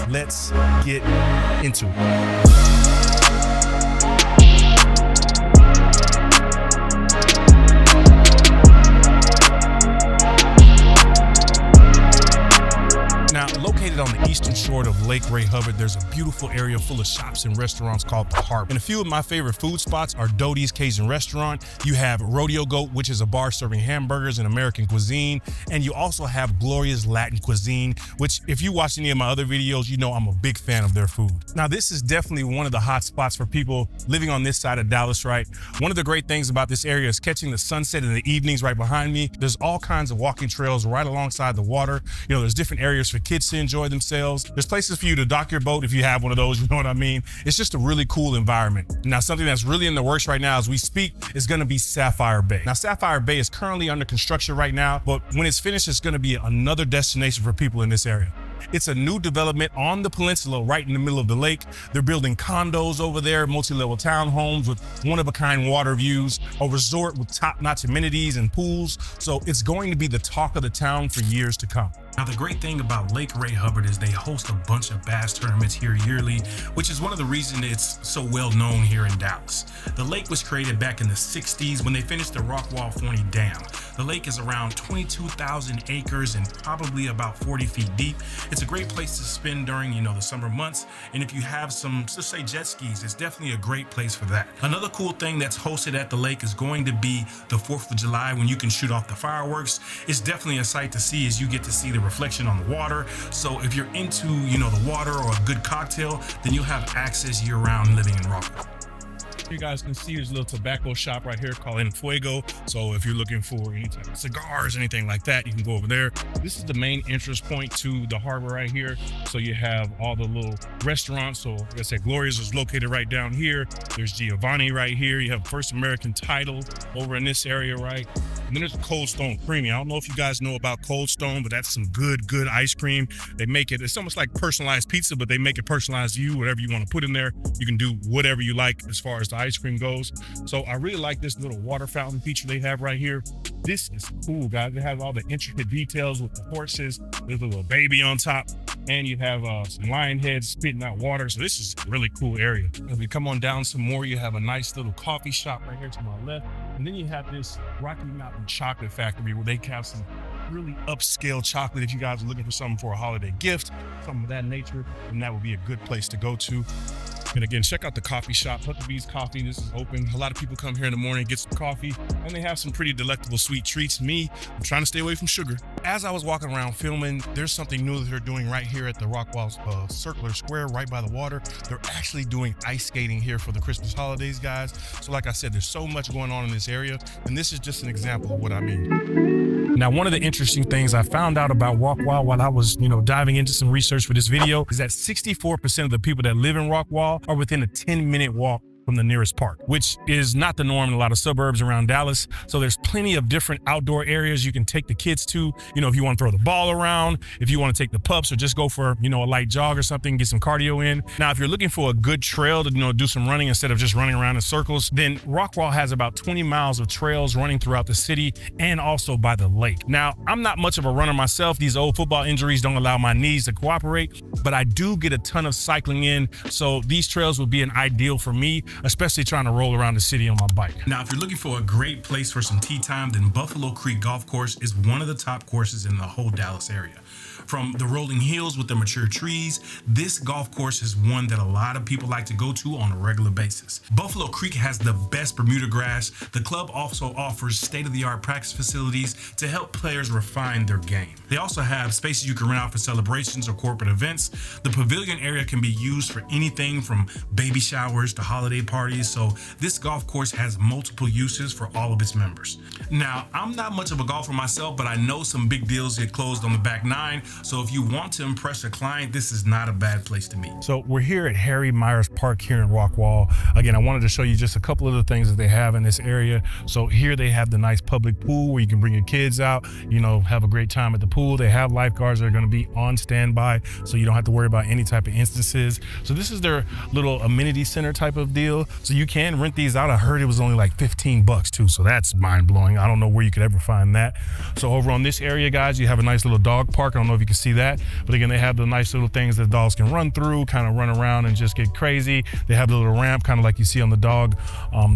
let's get into it. Now, located on the eastern shore of Lake Ray Hubbard, there's a beautiful area full of shops and restaurants called the Harbor. And a few of my favorite food spots are Doty's Cajun Restaurant. You have Rodeo Goat, which is a bar serving hamburgers and American cuisine. And you also have Gloria's Latin Cuisine, which if you watch any of my other videos, you know I'm a big fan of their food. Now, this is definitely one of the hot spots for people living on this side of Dallas, right? One of the great things about this area is catching the sunset in the evenings right behind me. There's all kinds of walking trails right alongside the water. You know, there's different areas for kids to enjoy themselves. There's places for you to dock your boat if you have one of those, you know what I mean? It's just a really cool environment. Now, something that's really in the works right now as we speak is gonna be Sapphire Bay. Now, Sapphire Bay is currently under construction right now, but when it's finished, it's gonna be another destination for people in this area. It's a new development on the peninsula right in the middle of the lake. They're building condos over there, multi-level townhomes with one-of-a-kind water views, a resort with top-notch amenities and pools. So it's going to be the talk of the town for years to come. Now, the great thing about Lake Ray Hubbard is they host a bunch of bass tournaments here yearly, which is one of the reasons it's so well known here in Dallas. The lake was created back in the 60s when they finished the Rockwall Forney Dam. The lake is around 22,000 acres and probably about 40 feet deep. It's a great place to spend during, the summer months. And if you have some, let's say jet skis, it's definitely a great place for that. Another cool thing that's hosted at the lake is going to be the 4th of July when you can shoot off the fireworks. It's definitely a sight to see as you get to see the reflection on the water. So if you're into, the water or a good cocktail, then you'll have access year round living in Rockwall. You guys can see there's a little tobacco shop right here called En Fuego. So if you're looking for any type of cigars, anything like that, you can go over there. This is the main entrance point to the harbor right here. So you have all the little restaurants. So like I said, Gloria's is located right down here. There's Giovanni right here. You have First American Title over in this area, right? And then there's Cold Stone Creamy. I don't know if you guys know about Cold Stone, but that's some good ice cream. They make it, it's almost like personalized pizza, but they make it personalized to you, whatever you want to put in there. You can do whatever you like as far as the ice cream goes. So I really like this little water fountain feature they have right here. This is cool, guys. They have all the intricate details with the horses. There's a little baby on top, and you have some lion heads spitting out water. So this is a really cool area. If you come on down some more, you have a nice little coffee shop right here to my left. And then you have this Rocky Mountain Chocolate Factory where they have some really upscale chocolate. If you guys are looking for something for a holiday gift, something of that nature, then that would be a good place to go to. And again, check out the coffee shop, Huckabee's Coffee. This is open. A lot of people come here in the morning, get some coffee, and they have some pretty delectable sweet treats. Me, I'm trying to stay away from sugar. As I was walking around filming, there's something new that they're doing right here at the Rockwall Circular Square, right by the water. They're actually doing ice skating here for the Christmas holidays, guys. So like I said, there's so much going on in this area, and this is just an example of what I mean. Now, one of the interesting things I found out about Rockwall while I was, diving into some research for this video is that 64% of the people that live in Rockwall are within a 10-minute walk from the nearest park, which is not the norm in a lot of suburbs around Dallas. So there's plenty of different outdoor areas you can take the kids to, if you want to throw the ball around, if you want to take the pups or just go for, a light jog or something, get some cardio in. Now, if you're looking for a good trail to, do some running instead of just running around in circles, then Rockwall has about 20 miles of trails running throughout the city and also by the lake. Now, I'm not much of a runner myself. These old football injuries don't allow my knees to cooperate, but I do get a ton of cycling in. So these trails would be an ideal for me, especially trying to roll around the city on my bike. Now, if you're looking for a great place for some tea time, then Buffalo Creek Golf Course is one of the top courses in the whole Dallas area. From the rolling hills with the mature trees, this golf course is one that a lot of people like to go to on a regular basis. Buffalo Creek has the best Bermuda grass. The club also offers state-of-the-art practice facilities to help players refine their game. They also have spaces you can rent out for celebrations or corporate events. The pavilion area can be used for anything from baby showers to holiday parties, so this golf course has multiple uses for all of its members. Now, I'm not much of a golfer myself, but I know some big deals get closed on the back nine, so if you want to impress a client, this is not a bad place to meet. So we're here at Harry Myers Park here in Rockwall. Again, I wanted to show you just a couple of the things that they have in this area. So here they have the nice public pool where you can bring your kids out, have a great time at the pool. They have lifeguards that are going to be on standby, so you don't have to worry about any type of instances. So this is their little amenity center type of deal. So you can rent these out. I heard it was only like $15 too, so that's mind blowing. I don't know where you could ever find that. So over on this area, guys, you have a nice little dog park. I don't know if you you can see that. But again, they have the nice little things that dogs can run through, kind of run around and just get crazy. They have the little ramp, kind of like you see on the dog,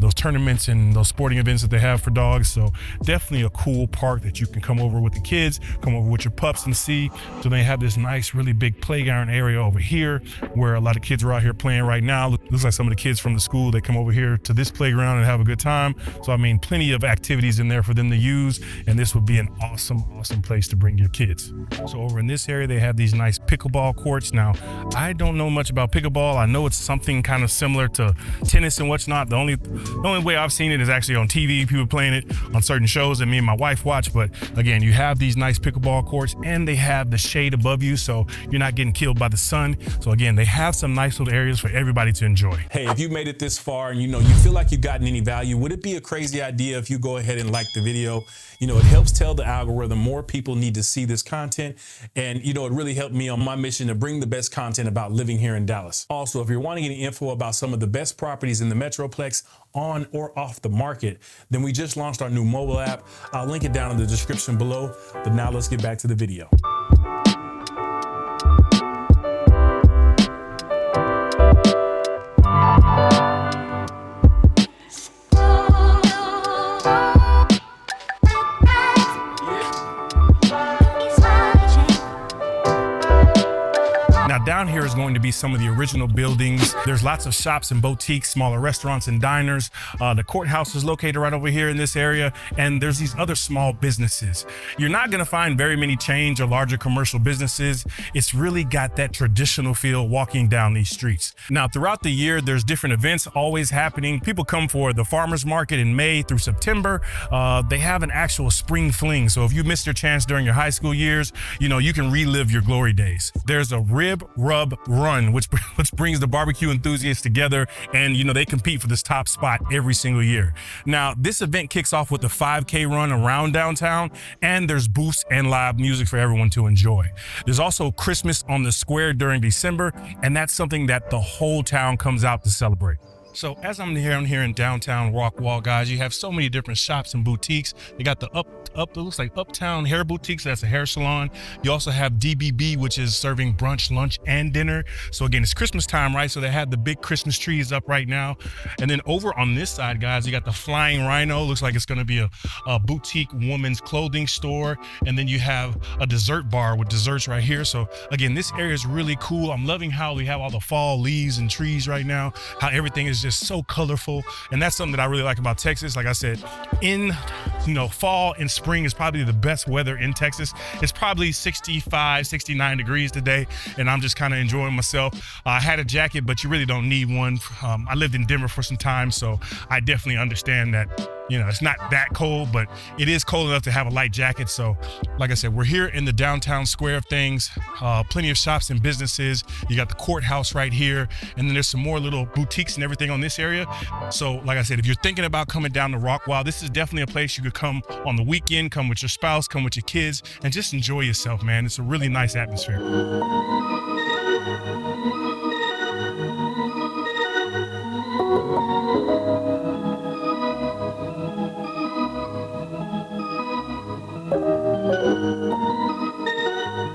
those tournaments and those sporting events that they have for dogs. So definitely a cool park that you can come over with the kids, come over with your pups and see. So they have this nice, really big playground area over here where a lot of kids are out here playing right now. Looks like some of the kids from the school, they come over here to this playground and have a good time. So I mean, plenty of activities in there for them to use, and this would be an awesome place to bring your kids. So over in this area, they have these nice pickleball courts. Now, I don't know much about pickleball. I know it's something kind of similar to tennis and what's not. The only way I've seen it is actually on TV, people playing it on certain shows that me and my wife watch. But again, you have these nice pickleball courts and they have the shade above you, so you're not getting killed by the sun. So again, they have some nice little areas for everybody to enjoy. Hey, if you made it this far and you feel like you've gotten any value, would it be a crazy idea if you go ahead and like the video? It helps tell the algorithm more people need to see this content. And it really helped me on my mission to bring the best content about living here in Dallas. Also, if you're wanting any info about some of the best properties in the Metroplex on or off the market, then we just launched our new mobile app. I'll link it down in the description below. But now let's get back to the video. Down here is going to be some of the original buildings. There's lots of shops and boutiques, smaller restaurants and diners. The courthouse is located right over here in this area, and there's these other small businesses. You're not gonna find very many chains or larger commercial businesses. It's really got that traditional feel walking down these streets. Now, throughout the year, there's different events always happening. People come for the farmer's market in May through September. They have an actual spring fling. So if you missed your chance during your high school years, you can relive your glory days. There's a rib rub run, which brings the barbecue enthusiasts together, and they compete for this top spot every single year. Now, this event kicks off with the 5K run around downtown, and there's booths and live music for everyone to enjoy. There's also Christmas on the Square during December, and that's something that the whole town comes out to celebrate. So as I'm here in downtown Rockwall, guys, you have so many different shops and boutiques. You got the it looks like Uptown Hair Boutique, so that's a hair salon. You also have DBB, which is serving brunch, lunch, and dinner. So again, it's Christmas time, right? So they have the big Christmas trees up right now. And then over on this side, guys, you got the Flying Rhino. Looks like it's gonna be a boutique woman's clothing store. And then you have a dessert bar with desserts right here. So again, this area is really cool. I'm loving how we have all the fall leaves and trees right now, how everything is just so colorful. And that's something that I really like about Texas. Like I said, in fall and spring is probably the best weather in Texas. It's probably 65, 69 degrees today, and I'm just kind of enjoying myself. I had a jacket, but you really don't need one. I lived in Denver for some time, so I definitely understand that it's not that cold, but it is cold enough to have a light jacket. So like I said, we're here in the downtown square of things, plenty of shops and businesses. You got the courthouse right here, and then there's some more little boutiques and everything on this area. So like I said, if you're thinking about coming down to Rockwall, this is definitely a place you could come on the weekend, come with your spouse, come with your kids, and just enjoy yourself, man. It's a really nice atmosphere.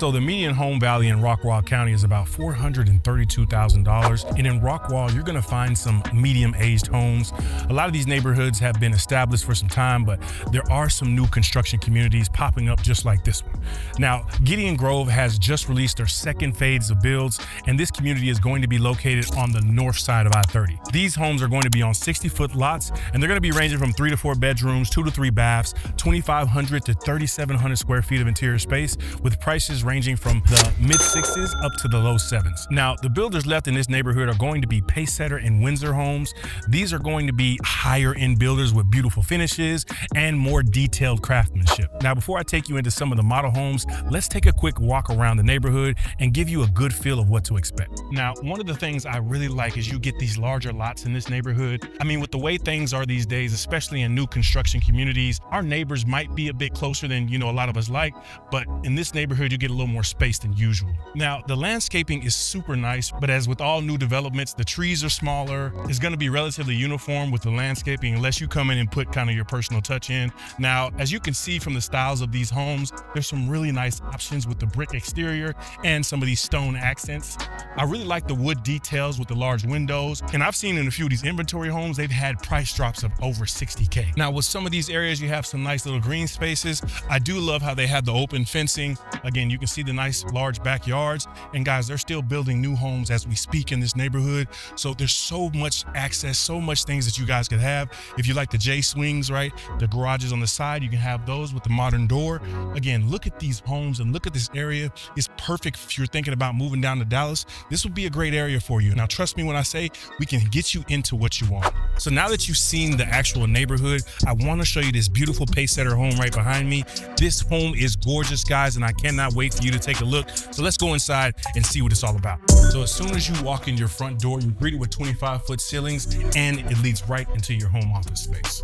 So the median home value in Rockwall County is about $432,000. And in Rockwall, you're gonna find some medium-aged homes. A lot of these neighborhoods have been established for some time, but there are some new construction communities popping up just like this one. Now, Gideon Grove has just released their second phase of builds, and this community is going to be located on the north side of I-30. These homes are going to be on 60-foot lots, and they're gonna be ranging from 3 to 4 bedrooms, 2 to 3 baths, 2,500 to 3,700 square feet of interior space, with prices ranging from the mid-6s up to the low 7s. Now, the builders left in this neighborhood are going to be Pacesetter and Windsor homes. These are going to be higher end builders with beautiful finishes and more detailed craftsmanship. Now, before I take you into some of the model homes, let's take a quick walk around the neighborhood and give you a good feel of what to expect. Now, one of the things I really like is you get these larger lots in this neighborhood. I mean, with the way things are these days, especially in new construction communities, our neighbors might be a bit closer than, a lot of us like, but in this neighborhood, you get a little little more space than usual. Now, the landscaping is super nice, but as with all new developments, the trees are smaller. It's going to be relatively uniform with the landscaping unless you come in and put kind of your personal touch in. Now, as you can see from the styles of these homes, there's some really nice options with the brick exterior and some of these stone accents. I really like the wood details with the large windows. And I've seen in a few of these inventory homes, they've had price drops of over $60K. Now, with some of these areas, you have some nice little green spaces. I do love how they have the open fencing. Again, you can see the nice large backyards. And guys, they're still building new homes as we speak in this neighborhood. So there's so much access, so much things that you guys could have. If you like the J swings, right? The garages on the side, you can have those with the modern door. Again, look at these homes and look at this area. It's perfect if you're thinking about moving down to Dallas. This would be a great area for you. Now, trust me when I say we can get you into what you want. So now that you've seen the actual neighborhood, I want to show you this beautiful Pacesetter home right behind me. This home is gorgeous, guys, and I cannot wait for you to take a look. So let's go inside and see what it's all about. So as soon as you walk in your front door, you're greeted with 25-foot ceilings, and it leads right into your home office space.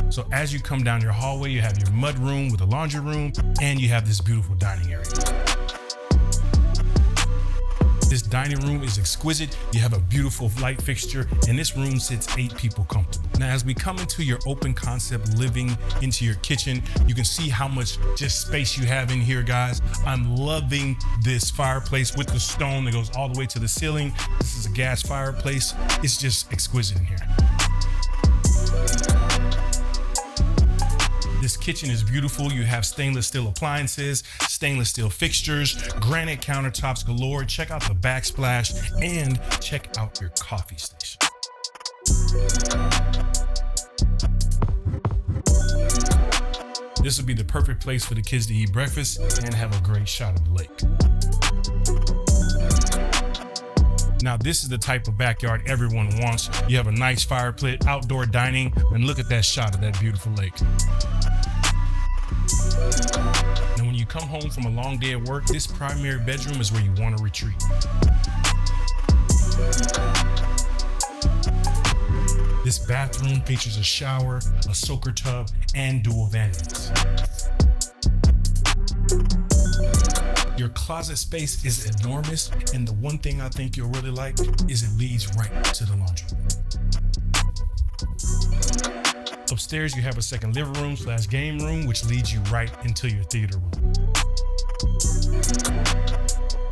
So as you come down your hallway, you have your mud room with a laundry room, and you have this beautiful dining area. This dining room is exquisite. You have a beautiful light fixture, and this room sits 8 people comfortable. Now, as we come into your open concept living into your kitchen, you can see how much just space you have in here, guys. I'm loving this fireplace with the stone that goes all the way to the ceiling. This is a gas fireplace. It's just exquisite in here. This kitchen is beautiful. You have stainless steel appliances, stainless steel fixtures, granite countertops galore. Check out the backsplash and check out your coffee station. This would be the perfect place for the kids to eat breakfast and have a great shot of the lake. Now, this is the type of backyard everyone wants. You have a nice fire pit, outdoor dining, and look at that shot of that beautiful lake. Now, when you come home from a long day at work, this primary bedroom is where you want to retreat. This bathroom features a shower, a soaker tub, and dual vanities. Your closet space is enormous, and the one thing I think you'll really like is it leads right to the laundry room. Upstairs, you have a second living room / game room, which leads you right into your theater room.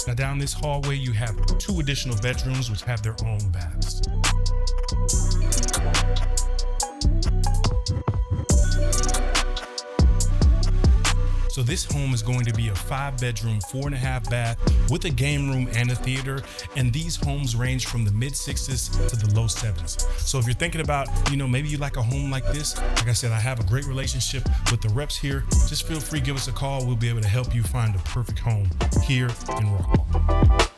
Now, down this hallway, you have 2 additional bedrooms, which have their own baths. So this home is going to be a 5-bedroom, 4.5 bath with a game room and a theater. And these homes range from the mid-6s to the low 7s. So if you're thinking about, maybe you like a home like this, like I said, I have a great relationship with the reps here. Just feel free, give us a call. We'll be able to help you find the perfect home here in Rockwall.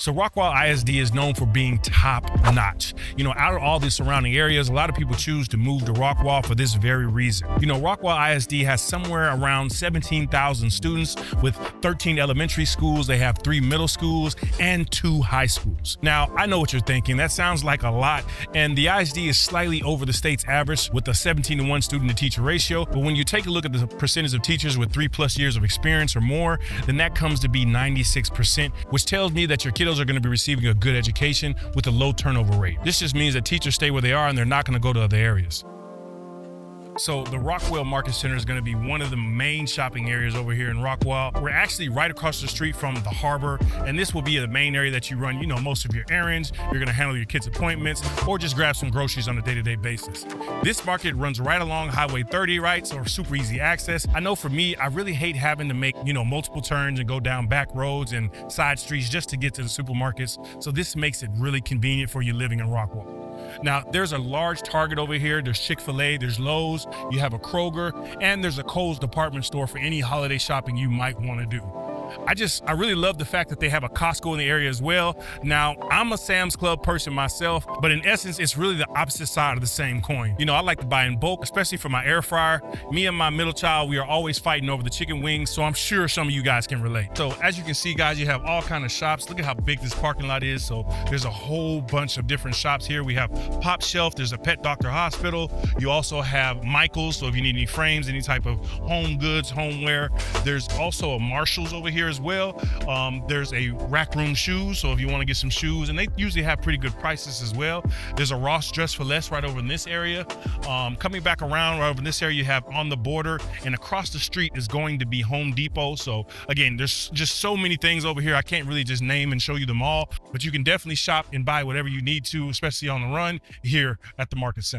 So Rockwall ISD is known for being top notch. Out of all the surrounding areas, a lot of people choose to move to Rockwall for this very reason. Rockwall ISD has somewhere around 17,000 students with 13 elementary schools. They have 3 middle schools and 2 high schools. Now, I know what you're thinking. That sounds like a lot. And the ISD is slightly over the state's average with a 17-to-1 student to teacher ratio. But when you take a look at the percentage of teachers with 3+ years of experience or more, then that comes to be 96%, which tells me that your kiddos are going to be receiving a good education with a low turnover rate. This just means that teachers stay where they are and they're not going to go to other areas. So the Rockwall Market Center is going to be one of the main shopping areas over here in Rockwall. We're actually right across the street from the harbor, and this will be the main area that you run, most of your errands. You're going to handle your kids' appointments or just grab some groceries on a day-to-day basis. This market runs right along Highway 30, right? So super easy access. I know for me, I really hate having to make, multiple turns and go down back roads and side streets just to get to the supermarkets. So this makes it really convenient for you living in Rockwall. Now, there's a large Target over here. There's Chick-fil-A, there's Lowe's, you have a Kroger, and there's a Kohl's department store for any holiday shopping you might want to do. I really love the fact that they have a Costco in the area as well. Now, I'm a Sam's Club person myself, but in essence, it's really the opposite side of the same coin. You know, I like to buy in bulk, especially for my air fryer. Me and my middle child, we are always fighting over the chicken wings, so I'm sure some of you guys can relate. So as you can see, guys, you have all kind of shops. Look at how big this parking lot is. So there's a whole bunch of different shops here. We have Pop Shelf, there's a Pet Doctor Hospital. You also have Michael's, so if you need any frames, any type of home goods, homeware. There's also a Marshall's over here as well. There's a Rack Room Shoes, so if you want to get some shoes, and they usually have pretty good prices as well. There's a Ross Dress for Less right over in this area. Coming back around right over in this area, you have On the Border, and across the street is going to be Home Depot. So again, there's just so many things over here. I can't really just name and show you them all, but you can definitely shop and buy whatever you need to, especially on the run here at the Market Center.